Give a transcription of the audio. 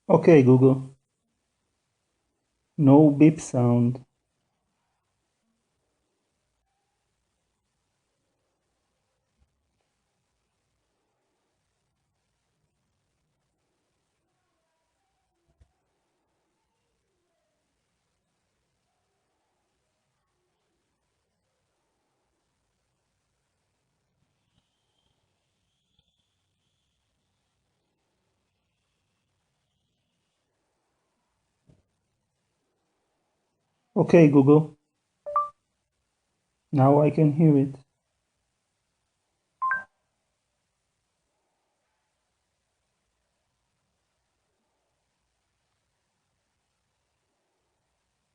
Okay, Google. No beep sound. Okay, Google. Now I can hear it.